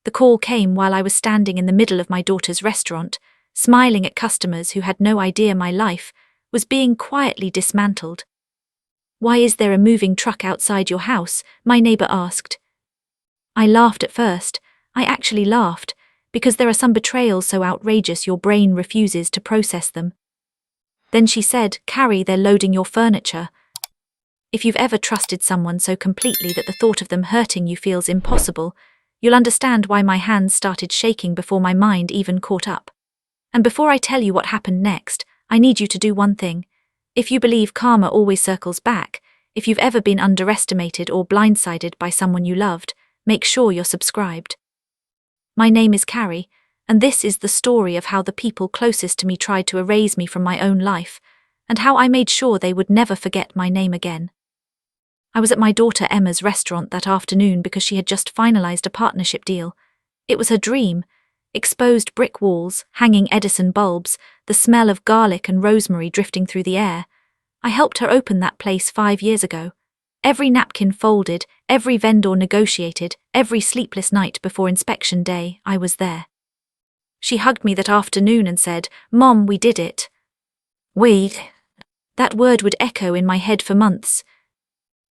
The call came while I was standing in the middle of my daughter's restaurant, smiling at customers who had no idea my life was being quietly dismantled. "Why is there a moving truck outside your house?" my neighbor asked. I laughed at first. I actually laughed, because there are some betrayals so outrageous your brain refuses to process them. Then she said, "Carrie, they're loading your furniture." If you've ever trusted someone so completely that the thought of them hurting you feels impossible, you'll understand why my hands started shaking before my mind even caught up. And before I tell you what happened next, I need you to do one thing. If you believe karma always circles back, if you've ever been underestimated or blindsided by someone you loved, make sure you're subscribed. My name is Carrie, and this is the story of how the people closest to me tried to erase me from my own life, and how I made sure they would never forget my name again. I was at my daughter Emma's restaurant that afternoon because she had just finalized a partnership deal. It was her dream. Exposed brick walls, hanging Edison bulbs, the smell of garlic and rosemary drifting through the air. I helped her open that place 5 years ago. Every napkin folded, every vendor negotiated, every sleepless night before inspection day, I was there. She hugged me that afternoon and said, "Mom, we did it." Wait. That word would echo in my head for months.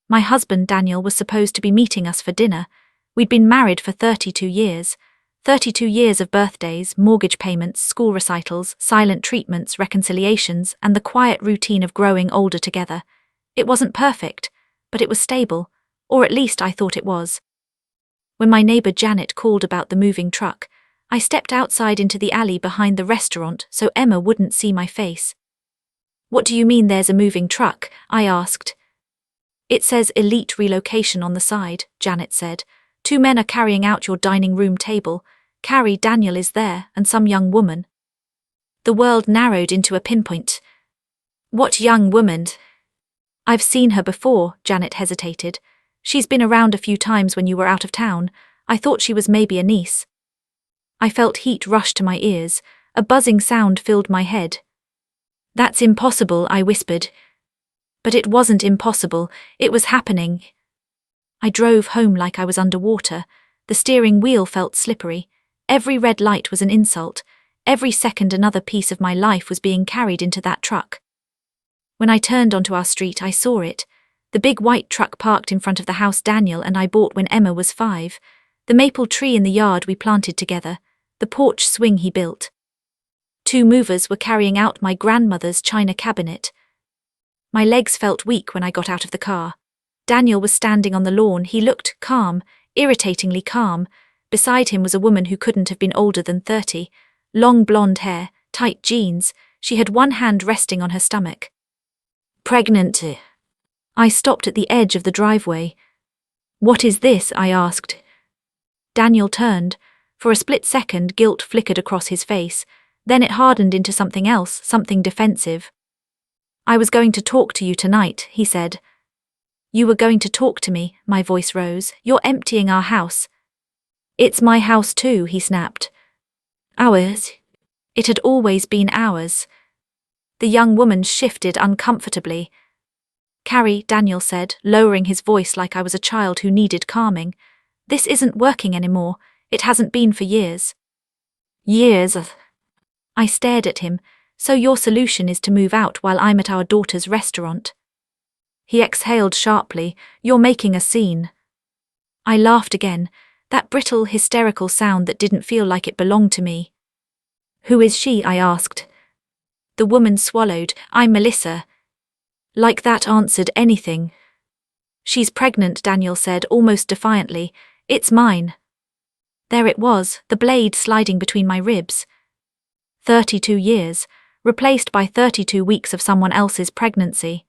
My husband, Daniel, was supposed to be meeting us for dinner. We'd been married for 32 years. 32 years of birthdays, mortgage payments, school recitals, silent treatments, reconciliations, and the quiet routine of growing older together. It wasn't perfect, but it was stable, or at least I thought it was. When my neighbor Janet called about the moving truck, I stepped outside into the alley behind the restaurant so Emma wouldn't see my face. "What do you mean there's a moving truck?" I asked. "It says Elite Relocation on the side," Janet said. "2 men are carrying out your dining room table. Carrie, Daniel is there, and some young woman." The world narrowed into a pinpoint. "What young woman?" "I've seen her before," Janet hesitated. "She's been around a few times when you were out of town. I thought she was maybe a niece." I felt heat rush to my ears. A buzzing sound filled my head. "That's impossible," I whispered. But it wasn't impossible, it was happening. I drove home like I was underwater. The steering wheel felt slippery. Every red light was an insult. Every second another piece of my life was being carried into that truck. When I turned onto our street, I saw it. The big white truck parked in front of the house Daniel and I bought when Emma was 5. The maple tree in the yard we planted together. The porch swing he built. 2 movers were carrying out my grandmother's china cabinet. My legs felt weak when I got out of the car. Daniel was standing on the lawn. He looked calm, irritatingly calm. Beside him was a woman who couldn't have been older than 30. Long blonde hair, tight jeans. She had one hand resting on her stomach. "Pregnant." I stopped at the edge of the driveway. "What is this?" I asked. Daniel turned. For a split second, guilt flickered across his face. Then it hardened into something else, something defensive. "I was going to talk to you tonight," he said. "You were going to talk to me," my voice rose. "You're emptying our house." "It's my house too," he snapped. "Ours?" It had always been ours. The young woman shifted uncomfortably. "Carrie," Daniel said, lowering his voice like I was a child who needed calming. "This isn't working anymore. It hasn't been for years." "Years?" I stared at him. "So your solution is to move out while I'm at our daughter's restaurant?" He exhaled sharply. "You're making a scene." I laughed again, that brittle, hysterical sound that didn't feel like it belonged to me. "Who is she?" I asked. The woman swallowed. "I'm Melissa." Like that answered anything. "She's pregnant," Daniel said, almost defiantly. "It's mine." There it was, the blade sliding between my ribs. 32 years, replaced by 32 weeks of someone else's pregnancy.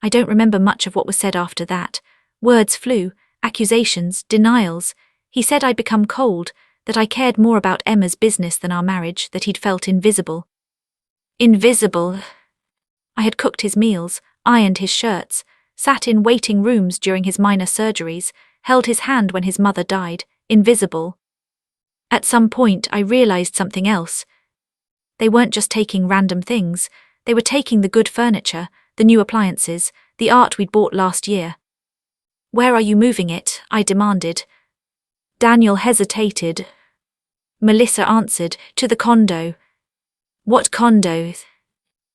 I don't remember much of what was said after that. Words flew, accusations, denials. He said I'd become cold, that I cared more about Emma's business than our marriage, that he'd felt invisible. Invisible. I had cooked his meals, ironed his shirts, sat in waiting rooms during his minor surgeries, held his hand when his mother died. Invisible. At some point, I realized something else. They weren't just taking random things, they were taking the good furniture, the new appliances, the art we'd bought last year. "Where are you moving it?" I demanded. Daniel hesitated. Melissa answered, "To the condo." "What condo?"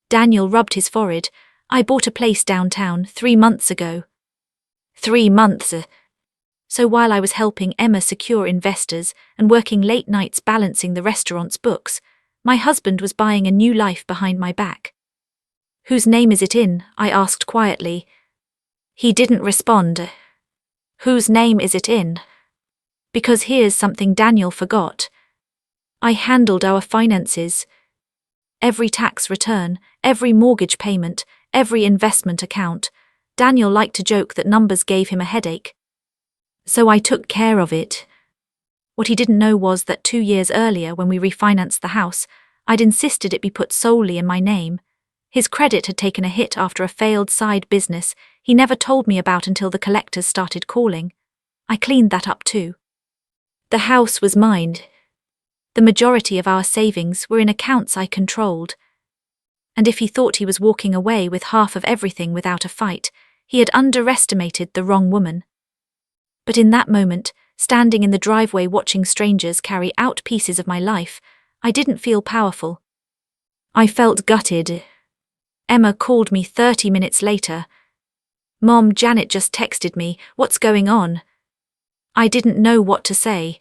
Daniel rubbed his forehead. "I bought a place downtown 3 months ago." 3 months? So while I was helping Emma secure investors and working late nights balancing the restaurant's books, my husband was buying a new life behind my back. "Whose name is it in?" I asked quietly. He didn't respond. "Whose name is it in?" Because here's something Daniel forgot. I handled our finances. Every tax return, every mortgage payment, every investment account. Daniel liked to joke that numbers gave him a headache. So I took care of it. What he didn't know was that 2 years earlier, when we refinanced the house, I'd insisted it be put solely in my name. His credit had taken a hit after a failed side business he never told me about until the collectors started calling. I cleaned that up too. The house was mine. The majority of our savings were in accounts I controlled. And if he thought he was walking away with half of everything without a fight, he had underestimated the wrong woman. But in that moment, standing in the driveway watching strangers carry out pieces of my life, I didn't feel powerful. I felt gutted. Emma called me 30 minutes later. "Mom, Janet just texted me, what's going on?" I didn't know what to say.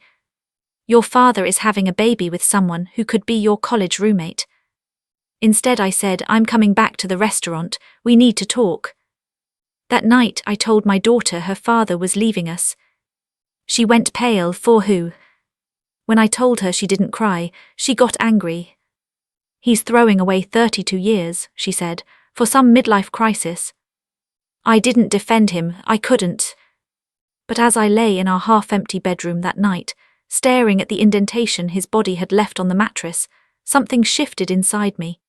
"Your father is having a baby with someone who could be your college roommate." Instead I said, "I'm coming back to the restaurant, we need to talk." That night I told my daughter her father was leaving us. She went pale. "For who?" When I told her, she didn't cry, she got angry. "He's throwing away 32 years, she said, "for some midlife crisis." I didn't defend him, I couldn't. But as I lay in our half-empty bedroom that night, staring at the indentation his body had left on the mattress, something shifted inside me.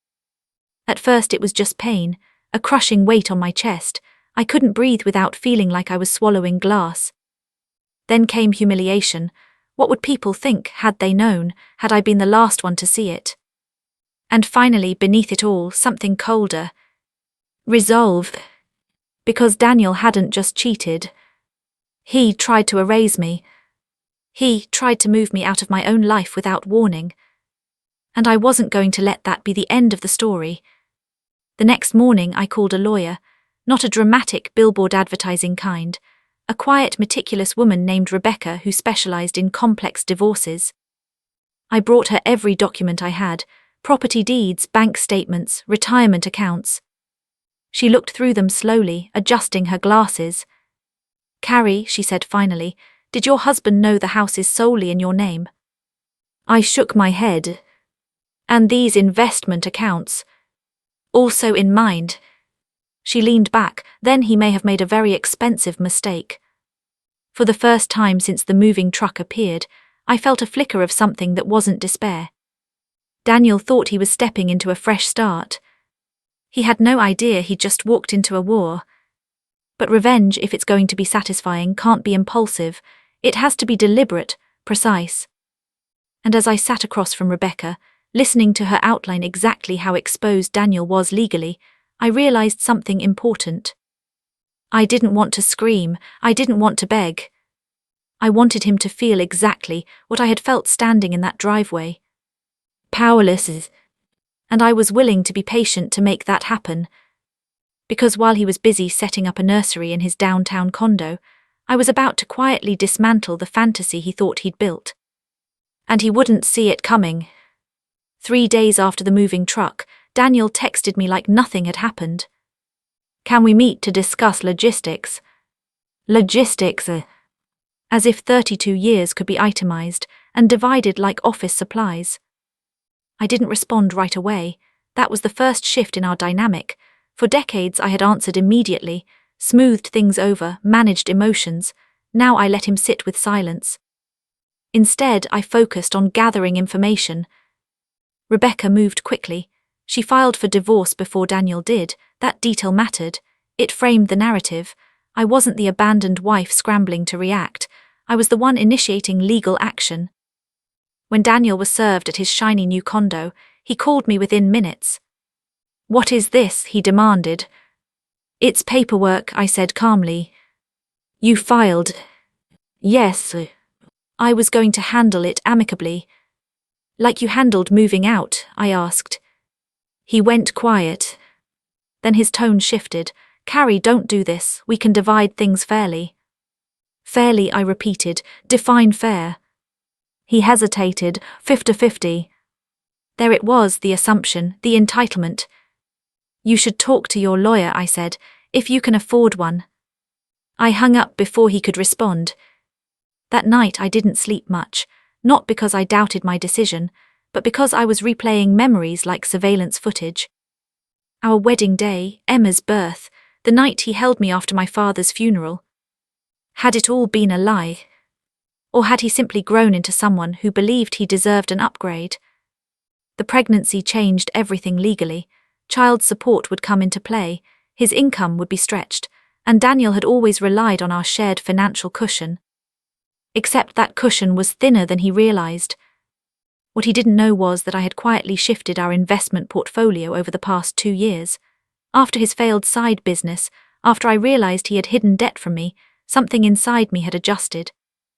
At first it was just pain, a crushing weight on my chest. I couldn't breathe without feeling like I was swallowing glass. Then came humiliation. What would people think, had they known, had I been the last one to see it? And finally, beneath it all, something colder. Resolve. Because Daniel hadn't just cheated. He tried to erase me. He tried to move me out of my own life without warning. And I wasn't going to let that be the end of the story. The next morning I called a lawyer, not a dramatic billboard advertising kind, a quiet, meticulous woman named Rebecca who specialized in complex divorces. I brought her every document I had, property deeds, bank statements, retirement accounts. She looked through them slowly, adjusting her glasses. "Carrie," she said finally, "did your husband know the house is solely in your name?" I shook my head. "And these investment accounts? Also in mind?" She leaned back. "Then he may have made a very expensive mistake." For the first time since the moving truck appeared, I felt a flicker of something that wasn't despair. Daniel thought he was stepping into a fresh start. He had no idea he'd just walked into a war. But revenge, if it's going to be satisfying, can't be impulsive. It has to be deliberate, precise. And as I sat across from Rebecca, listening to her outline exactly how exposed Daniel was legally, I realized something important. I didn't want to scream, I didn't want to beg. I wanted him to feel exactly what I had felt standing in that driveway. Powerless. And I was willing to be patient to make that happen. Because while he was busy setting up a nursery in his downtown condo, I was about to quietly dismantle the fantasy he thought he'd built. And he wouldn't see it coming. 3 days after the moving truck, Daniel texted me like nothing had happened. "Can we meet to discuss logistics?" Logistics? As if 32 years could be itemized and divided like office supplies. I didn't respond right away. That was the first shift in our dynamic. For decades I had answered immediately, smoothed things over, managed emotions. Now I let him sit with silence. Instead, I focused on gathering information. Rebecca moved quickly. She filed for divorce before Daniel did. That detail mattered. It framed the narrative. I wasn't the abandoned wife scrambling to react. I was the one initiating legal action. When Daniel was served at his shiny new condo, he called me within minutes. "What is this?" he demanded. "It's paperwork," I said calmly. "You filed?" "Yes." I was going to handle it amicably. Like you handled moving out, I asked. He went quiet. Then his tone shifted. Carrie, don't do this, we can divide things fairly. Fairly, I repeated. Define fair. He hesitated. 50-50. There it was, the assumption, the entitlement. You should talk to your lawyer, I said, if you can afford one. I hung up before he could respond. That night I didn't sleep much, not because I doubted my decision, but because I was replaying memories like surveillance footage. Our wedding day, Emma's birth, the night he held me after my father's funeral. Had it all been a lie? Or had he simply grown into someone who believed he deserved an upgrade? The pregnancy changed everything legally. Child support would come into play, his income would be stretched, and Daniel had always relied on our shared financial cushion. Except that cushion was thinner than he realized. What he didn't know was that I had quietly shifted our investment portfolio over the past 2 years. After his failed side business, after I realized he had hidden debt from me, something inside me had adjusted.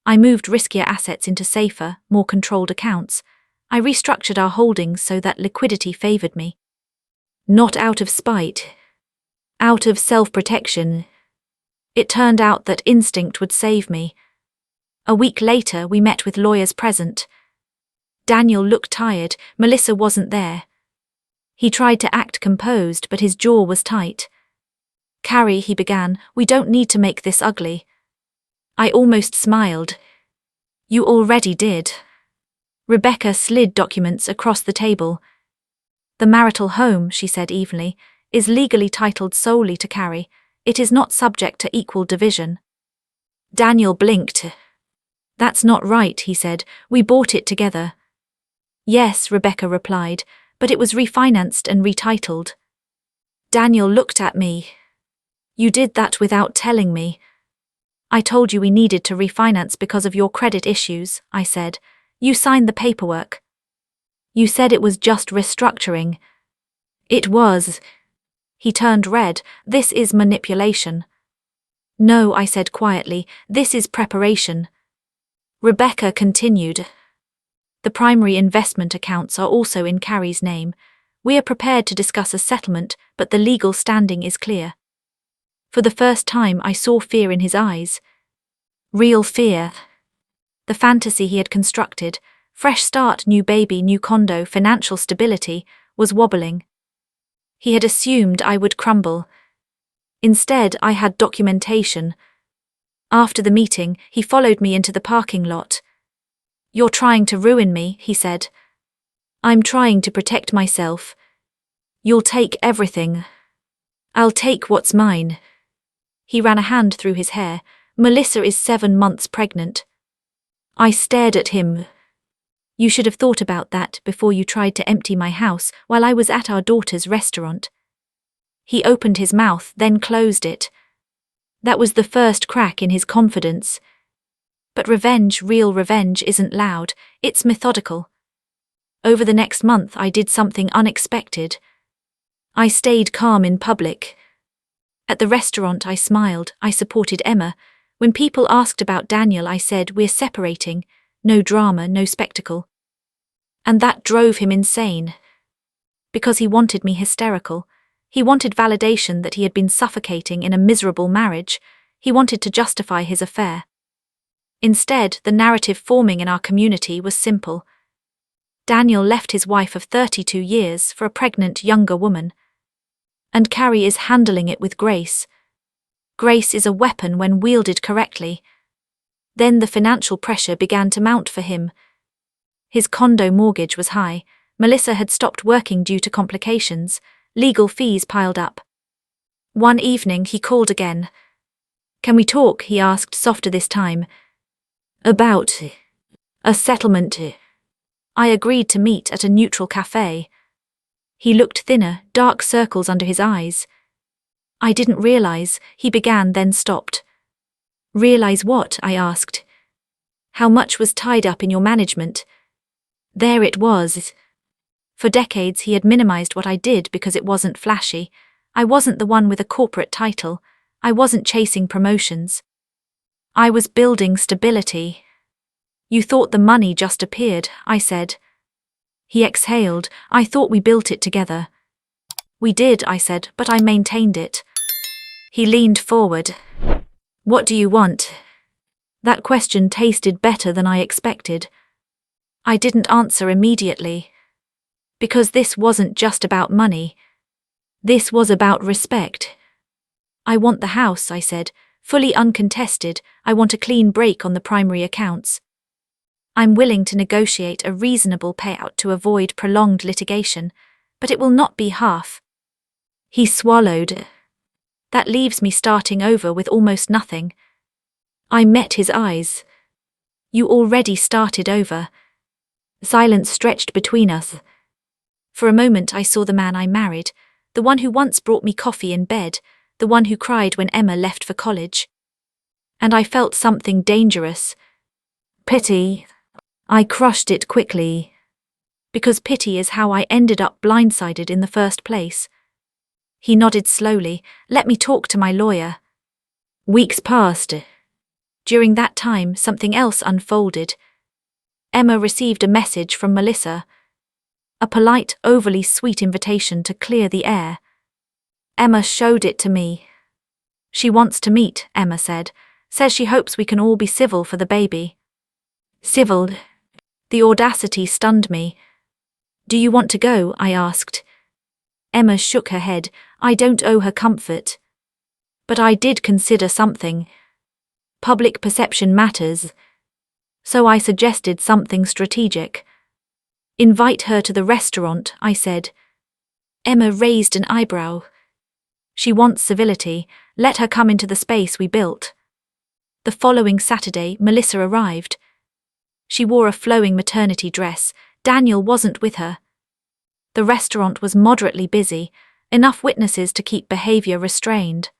I moved riskier assets into safer, more controlled accounts. I restructured our holdings so that liquidity favored me. Not out of spite. Out of self-protection. It turned out that instinct would save me. A week later, we met with lawyers present. Daniel looked tired. Melissa wasn't there. He tried to act composed, but his jaw was tight. Carrie, he began, we don't need to make this ugly. I almost smiled. You already did. Rebecca slid documents across the table. The marital home, she said evenly, is legally titled solely to Carrie. It is not subject to equal division. Daniel blinked. That's not right, he said. We bought it together. Yes, Rebecca replied, but it was refinanced and retitled. Daniel looked at me. You did that without telling me. I told you we needed to refinance because of your credit issues, I said. You signed the paperwork. You said it was just restructuring. It was. He turned red. This is manipulation. No, I said quietly, this is preparation. Rebecca continued. The primary investment accounts are also in Carrie's name. We are prepared to discuss a settlement, but the legal standing is clear. For the first time, I saw fear in his eyes. Real fear. The fantasy he had constructed, fresh start, new baby, new condo, financial stability, was wobbling. He had assumed I would crumble. Instead, I had documentation. After the meeting, he followed me into the parking lot. You're trying to ruin me, he said. I'm trying to protect myself. You'll take everything. I'll take what's mine. He ran a hand through his hair. Melissa is 7 months pregnant. I stared at him. You should have thought about that before you tried to empty my house while I was at our daughter's restaurant. He opened his mouth, then closed it. That was the first crack in his confidence. But revenge, real revenge, isn't loud, it's methodical. Over the next month I did something unexpected. I stayed calm in public. At the restaurant I smiled, I supported Emma. When people asked about Daniel I said, we're separating, no drama, no spectacle. And that drove him insane. Because he wanted me hysterical. He wanted validation that he had been suffocating in a miserable marriage. He wanted to justify his affair. Instead, the narrative forming in our community was simple. Daniel left his wife of 32 years for a pregnant younger woman. And Carrie is handling it with grace. Grace is a weapon when wielded correctly. Then the financial pressure began to mount for him. His condo mortgage was high. Melissa had stopped working due to complications. Legal fees piled up. One evening he called again. Can we talk, he asked, softer this time. About a settlement. I agreed to meet at a neutral cafe. He looked thinner, dark circles under his eyes. I didn't realize, he began then stopped. Realize what? I asked. How much was tied up in your management? There it was. For decades he had minimized what I did because it wasn't flashy. I wasn't the one with a corporate title. I wasn't chasing promotions. I was building stability. You thought the money just appeared, I said. He exhaled. I thought we built it together. We did, I said, but I maintained it. He leaned forward. What do you want? That question tasted better than I expected. I didn't answer immediately. Because this wasn't just about money. This was about respect. I want the house, I said, fully uncontested. I want a clean break on the primary accounts. I'm willing to negotiate a reasonable payout to avoid prolonged litigation, but it will not be half. He swallowed. That leaves me starting over with almost nothing. I met his eyes. You already started over. Silence stretched between us. For a moment I saw the man I married, the one who once brought me coffee in bed, the one who cried when Emma left for college. And I felt something dangerous. Pity. I crushed it quickly. Because pity is how I ended up blindsided in the first place. He nodded slowly. Let me talk to my lawyer. Weeks passed. During that time, something else unfolded. Emma received a message from Melissa. A polite, overly sweet invitation to clear the air. Emma showed it to me. She wants to meet, Emma said. Says she hopes we can all be civil for the baby. Civil? The audacity stunned me. Do you want to go? I asked. Emma shook her head. I don't owe her comfort. But I did consider something. Public perception matters. So I suggested something strategic. Invite her to the restaurant, I said. Emma raised an eyebrow. She wants civility. Let her come into the space we built. The following Saturday, Melissa arrived. She wore a flowing maternity dress. Daniel wasn't with her. The restaurant was moderately busy, enough witnesses to keep behavior restrained.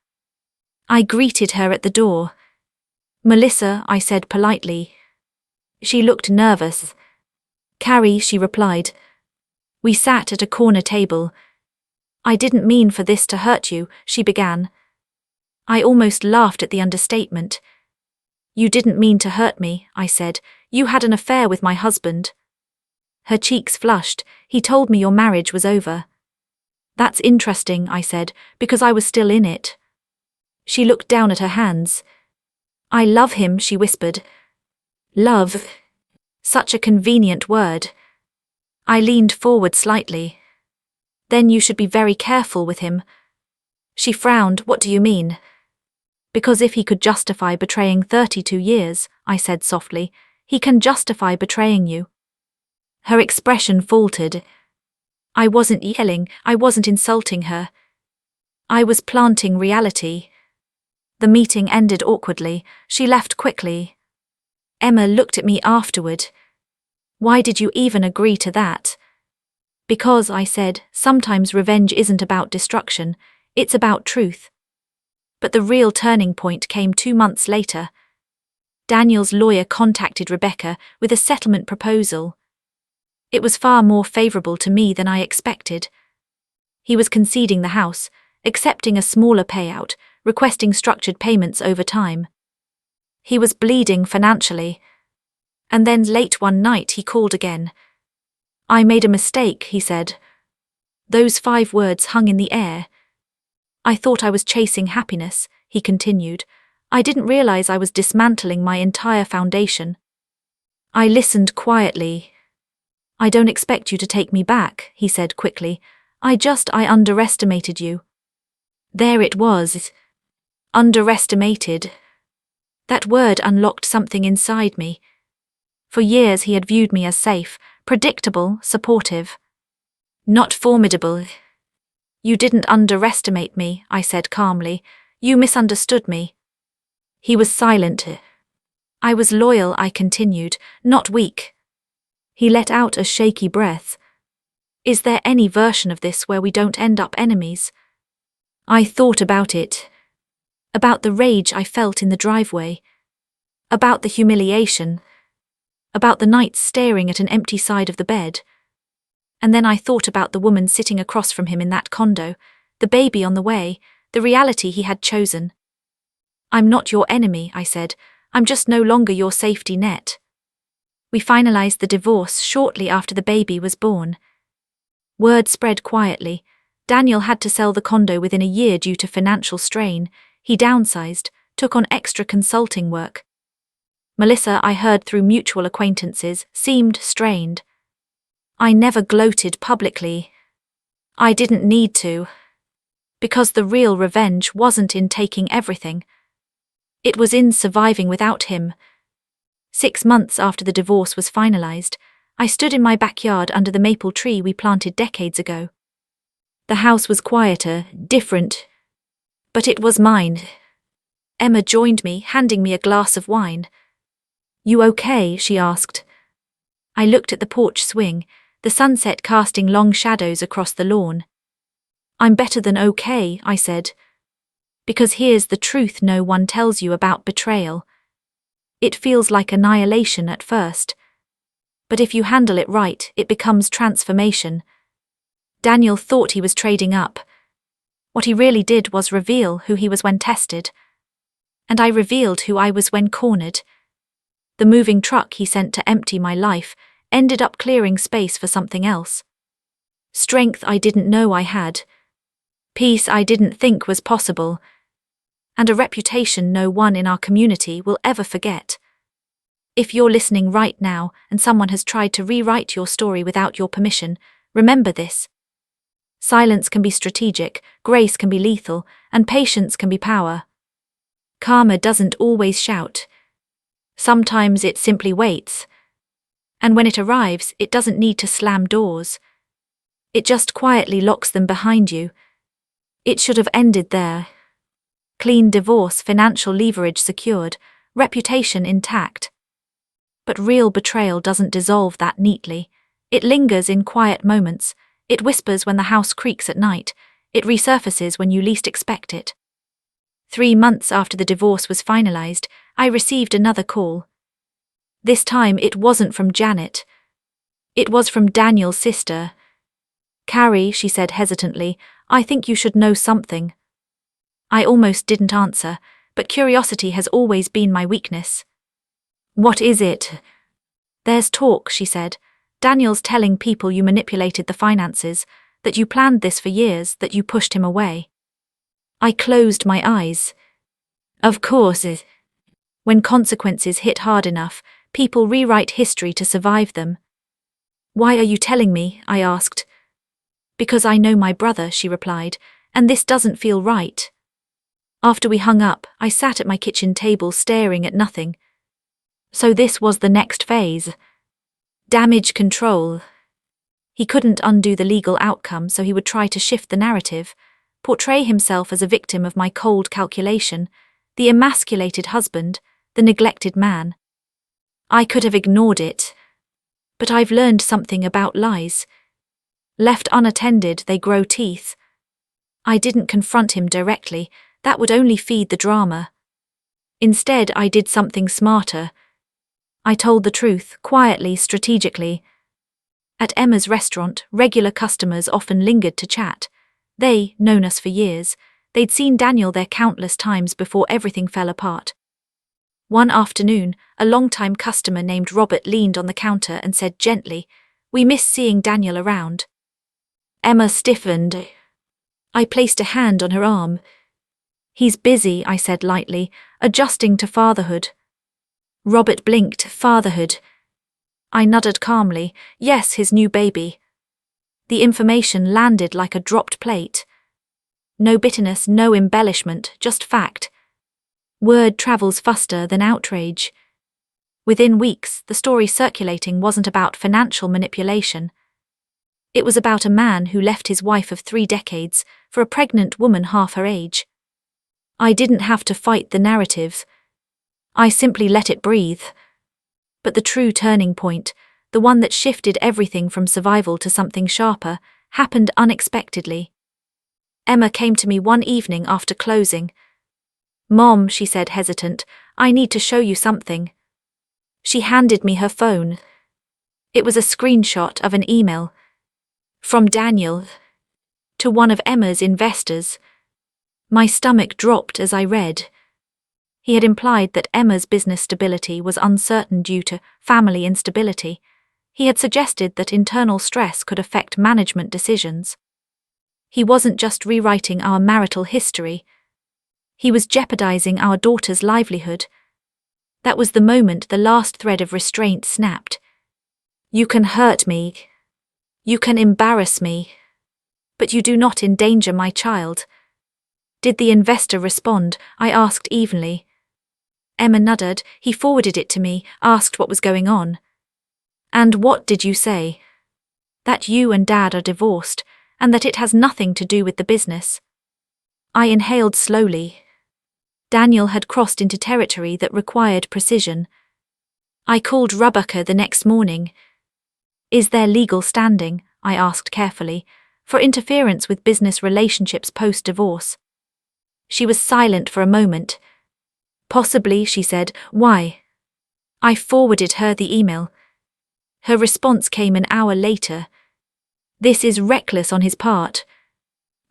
I greeted her at the door. Melissa, I said politely. She looked nervous. Carrie, she replied. We sat at a corner table. I didn't mean for this to hurt you, she began. I almost laughed at the understatement. You didn't mean to hurt me, I said. You had an affair with my husband. Her cheeks flushed. He told me your marriage was over. That's interesting, I said, because I was still in it. She looked down at her hands. I love him, she whispered. Love. Such a convenient word. I leaned forward slightly. Then you should be very careful with him. She frowned. What do you mean? Because if he could justify betraying 32 years, I said softly, he can justify betraying you. Her expression faltered. I wasn't yelling, I wasn't insulting her. I was planting reality. The meeting ended awkwardly. She left quickly. Emma looked at me afterward. Why did you even agree to that? Because, I said, sometimes revenge isn't about destruction, it's about truth. But the real turning point came 2 months later. Daniel's lawyer contacted Rebecca with a settlement proposal. It was far more favorable to me than I expected. He was conceding the house, accepting a smaller payout, requesting structured payments over time. He was bleeding financially. And then late one night he called again. I made a mistake, he said. Those 5 words hung in the air. I thought I was chasing happiness, he continued. I didn't realize I was dismantling my entire foundation. I listened quietly. I don't expect you to take me back, he said quickly. I underestimated you. There it was. Underestimated. That word unlocked something inside me. For years he had viewed me as safe, predictable, supportive. Not formidable. You didn't underestimate me, I said calmly. You misunderstood me. He was silent. I was loyal, I continued, not weak. He let out a shaky breath. Is there any version of this where we don't end up enemies? I thought about it. About the rage I felt in the driveway. About the humiliation. About the nights staring at an empty side of the bed. And then I thought about the woman sitting across from him in that condo, the baby on the way, the reality he had chosen. I'm not your enemy, I said. I'm just no longer your safety net. We finalized the divorce shortly after the baby was born. Word spread quietly. Daniel had to sell the condo within a year due to financial strain. He downsized, took on extra consulting work. Melissa, I heard through mutual acquaintances, seemed strained. I never gloated publicly. I didn't need to. Because the real revenge wasn't in taking everything. It was in surviving without him. 6 months after the divorce was finalized, I stood in my backyard under the maple tree we planted decades ago. The house was quieter, different, but it was mine. Emma joined me, handing me a glass of wine. "You okay?" she asked. I looked at the porch swing, the sunset casting long shadows across the lawn. "I'm better than okay," I said. "Because here's the truth no one tells you about betrayal. It feels like annihilation at first. But if you handle it right, it becomes transformation." Daniel thought he was trading up. What he really did was reveal who he was when tested. And I revealed who I was when cornered. The moving truck he sent to empty my life ended up clearing space for something else. Strength I didn't know I had. Peace I didn't think was possible. And a reputation no one in our community will ever forget. If you're listening right now and someone has tried to rewrite your story without your permission, remember this. Silence can be strategic, grace can be lethal, and patience can be power. Karma doesn't always shout. Sometimes it simply waits. And when it arrives, it doesn't need to slam doors. It just quietly locks them behind you. It should have ended there. Clean divorce, financial leverage secured, reputation intact. But real betrayal doesn't dissolve that neatly. It lingers in quiet moments. It whispers when the house creaks at night. It resurfaces when you least expect it. 3 months after the divorce was finalized, I received another call. This time it wasn't from Janet. It was from Daniel's sister. "Carrie," she said hesitantly, "I think you should know something." I almost didn't answer, but curiosity has always been my weakness. "What is it?" "There's talk," she said. "Daniel's telling people you manipulated the finances, that you planned this for years, that you pushed him away." I closed my eyes. Of course. When consequences hit hard enough, people rewrite history to survive them. "Why are you telling me?" I asked. "Because I know my brother," she replied, "and this doesn't feel right." After we hung up, I sat at my kitchen table staring at nothing. So this was the next phase. Damage control. He couldn't undo the legal outcome, so he would try to shift the narrative, portray himself as a victim of my cold calculation, the emasculated husband, the neglected man. I could have ignored it. But I've learned something about lies. Left unattended, they grow teeth. I didn't confront him directly. That would only feed the drama. Instead, I did something smarter. I told the truth, quietly, strategically. At Emma's restaurant, regular customers often lingered to chat. They, known us for years, they'd seen Daniel there countless times before everything fell apart. One afternoon, a longtime customer named Robert leaned on the counter and said gently, "We miss seeing Daniel around." Emma stiffened. I placed a hand on her arm. "He's busy," I said lightly, "adjusting to fatherhood." Robert blinked. "Fatherhood?" I nodded calmly. "Yes, his new baby." The information landed like a dropped plate. No bitterness, no embellishment, just fact. Word travels faster than outrage. Within weeks, the story circulating wasn't about financial manipulation. It was about a man who left his wife of 3 decades for a pregnant woman half her age. I didn't have to fight the narrative. I simply let it breathe. But the true turning point, the one that shifted everything from survival to something sharper, happened unexpectedly. Emma came to me one evening after closing. "Mom," she said hesitant, "I need to show you something." She handed me her phone. It was a screenshot of an email. From Daniel. To one of Emma's investors. My stomach dropped as I read. He had implied that Emma's business stability was uncertain due to family instability. He had suggested that internal stress could affect management decisions. He wasn't just rewriting our marital history. He was jeopardizing our daughter's livelihood. That was the moment the last thread of restraint snapped. You can hurt me. You can embarrass me. But you do not endanger my child. Did the investor respond? I asked evenly. Emma nodded. He forwarded it to me, asked what was going on. And what did you say? That you and Dad are divorced, and that it has nothing to do with the business. I inhaled slowly. Daniel had crossed into territory that required precision. I called Rebecca the next morning. Is there legal standing, I asked carefully, for interference with business relationships post-divorce? She was silent for a moment. Possibly, she said. Why? I forwarded her the email. Her response came an hour later. This is reckless on his part.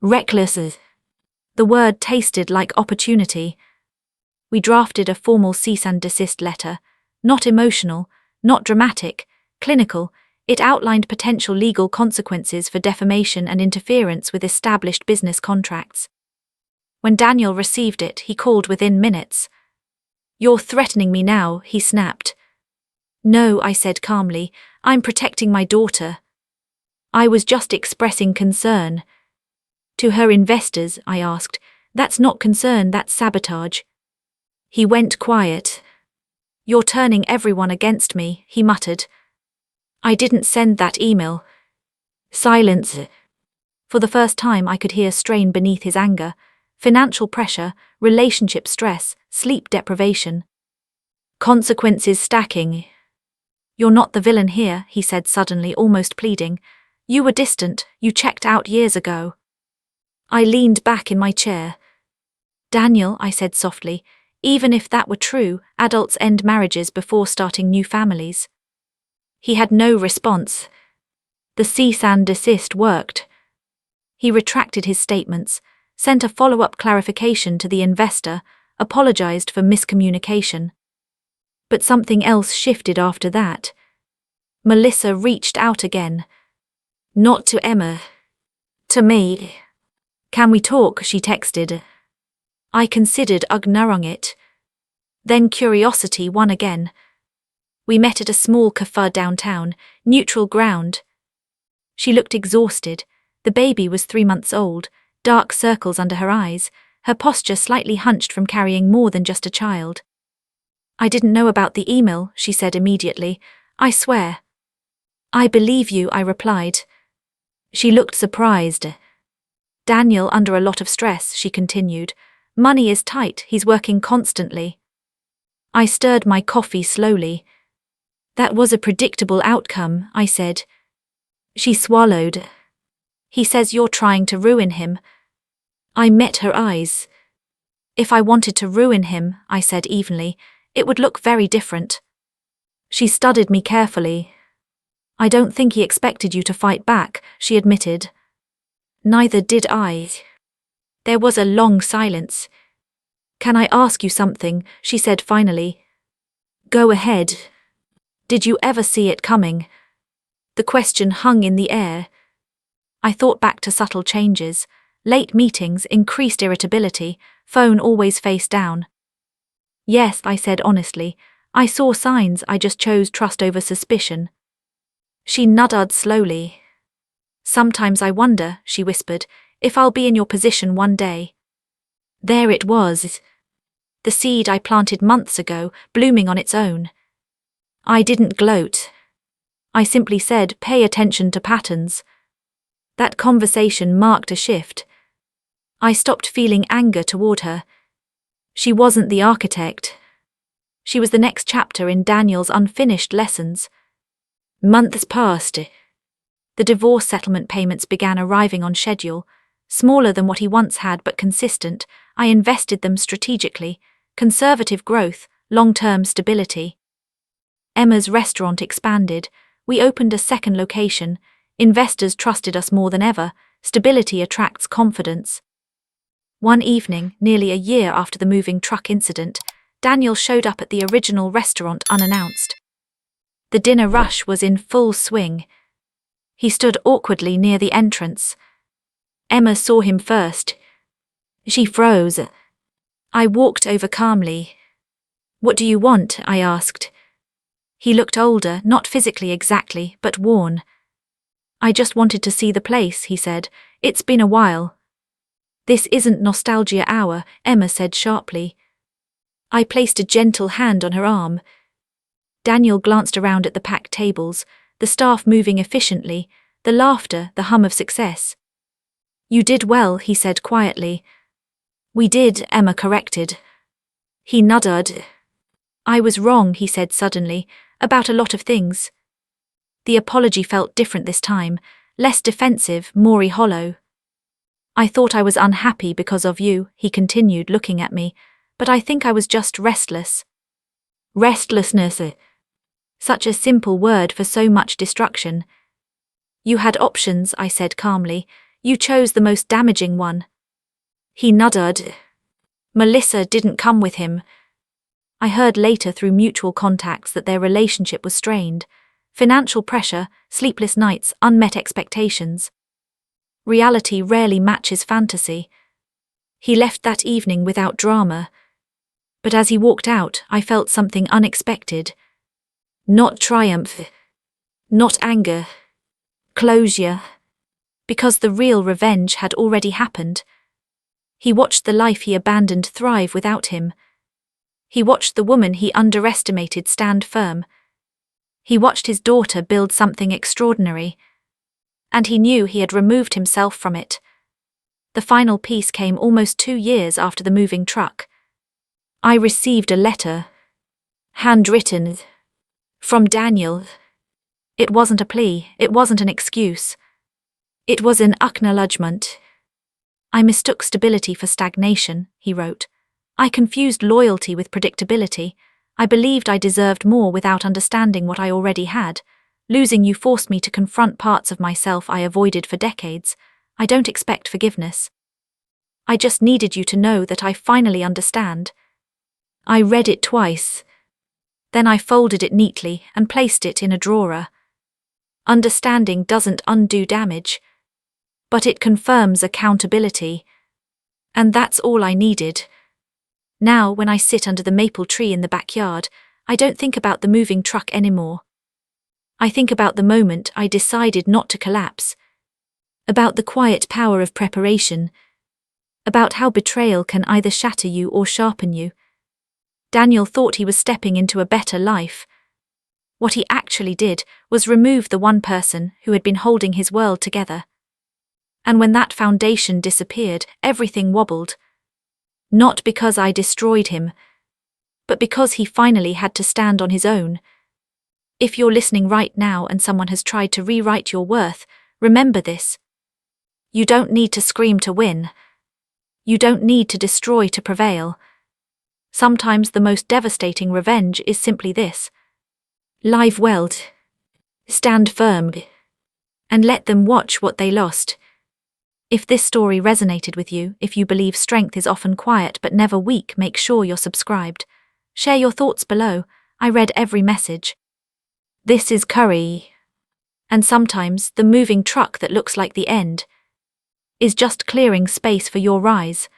Reckless. The word tasted like opportunity. We drafted a formal cease and desist letter. Not emotional, not dramatic, clinical. It outlined potential legal consequences for defamation and interference with established business contracts. When Daniel received it, he called within minutes. You're threatening me now, he snapped. No, I said calmly. I'm protecting my daughter. I was just expressing concern. To her investors, I asked. That's not concern, that's sabotage. He went quiet. You're turning everyone against me, he muttered. I didn't send that email. Silence. For the first time I could hear strain beneath his anger. Financial pressure, relationship stress, sleep deprivation. Consequences stacking. You're not the villain here, he said suddenly, almost pleading. You were distant, you checked out years ago. I leaned back in my chair. Daniel, I said softly, even if that were true, adults end marriages before starting new families. He had no response. The cease and desist worked. He retracted his statements, sent a follow-up clarification to the investor, apologized for miscommunication. But something else shifted after that. Melissa reached out again. Not to Emma. To me. Can we talk? She texted. I considered ignoring it. Then curiosity won again. We met at a small cafe downtown, neutral ground. She looked exhausted. The baby was 3 months old, dark circles under her eyes, her posture slightly hunched from carrying more than just a child. I didn't know about the email, she said immediately. I swear. I believe you, I replied. She looked surprised. Daniel under a lot of stress, she continued. Money is tight, he's working constantly. I stirred my coffee slowly. That was a predictable outcome, I said. She swallowed. He says you're trying to ruin him. I met her eyes. If I wanted to ruin him, I said evenly, it would look very different. She studied me carefully. I don't think he expected you to fight back, she admitted. Neither did I. There was a long silence. Can I ask you something? She said finally. Go ahead. Did you ever see it coming? The question hung in the air. I thought back to subtle changes, late meetings, increased irritability, phone always face down. Yes, I said honestly. I saw signs, I just chose trust over suspicion. She nodded slowly. Sometimes I wonder, she whispered, if I'll be in your position one day. There it was. The seed I planted months ago, blooming on its own. I didn't gloat. I simply said, pay attention to patterns. That conversation marked a shift. I stopped feeling anger toward her. She wasn't the architect. She was the next chapter in Daniel's unfinished lessons. Months passed. The divorce settlement payments began arriving on schedule, smaller than what he once had but consistent. I invested them strategically, conservative growth, long-term stability. Emma's restaurant expanded. We opened a second location. Investors trusted us more than ever. Stability attracts confidence. One evening, nearly a year after the moving truck incident, Daniel showed up at the original restaurant unannounced. The dinner rush was in full swing. He stood awkwardly near the entrance. Emma saw him first. She froze. I walked over calmly. "What do you want?" I asked. He looked older, not physically exactly, but worn. "I just wanted to see the place," he said. "It's been a while." "This isn't nostalgia hour," Emma said sharply. I placed a gentle hand on her arm. Daniel glanced around at the packed tables, the staff moving efficiently, the laughter, the hum of success. "You did well," he said quietly. "We did," Emma corrected. He nodded. "I was wrong," he said suddenly, "about a lot of things." The apology felt different this time, less defensive, more hollow. "I thought I was unhappy because of you," he continued, looking at me, "but I think I was just restless." Restlessness. Such a simple word for so much destruction. "You had options," I said calmly. "You chose the most damaging one." He nodded. "Melissa didn't come with him." I heard later through mutual contacts that their relationship was strained. Financial pressure, sleepless nights, unmet expectations. Reality rarely matches fantasy. He left that evening without drama. But as he walked out, I felt something unexpected. Not triumph. Not anger. Closure. Because the real revenge had already happened. He watched the life he abandoned thrive without him. He watched the woman he underestimated stand firm. He watched his daughter build something extraordinary. And he knew he had removed himself from it. The final piece came almost 2 years after the moving truck. I received a letter. Handwritten. From Daniel. It wasn't a plea, it wasn't an excuse. It was an acknowledgement. "I mistook stability for stagnation," he wrote. "I confused loyalty with predictability. I believed I deserved more without understanding what I already had. Losing you forced me to confront parts of myself I avoided for decades. I don't expect forgiveness. I just needed you to know that I finally understand." I read it twice. Then I folded it neatly and placed it in a drawer. Understanding doesn't undo damage, but it confirms accountability. And that's all I needed. Now, when I sit under the maple tree in the backyard, I don't think about the moving truck anymore. I think about the moment I decided not to collapse. About the quiet power of preparation. About how betrayal can either shatter you or sharpen you. Daniel thought he was stepping into a better life. What he actually did was remove the one person who had been holding his world together. And when that foundation disappeared, everything wobbled. Not because I destroyed him, but because he finally had to stand on his own. If you're listening right now and someone has tried to rewrite your worth, remember this. You don't need to scream to win. You don't need to destroy to prevail. Sometimes the most devastating revenge is simply this. Live well. Stand firm. And let them watch what they lost. If this story resonated with you, if you believe strength is often quiet but never weak, make sure you're subscribed. Share your thoughts below. I read every message. This is Curry. And sometimes the moving truck that looks like the end is just clearing space for your rise.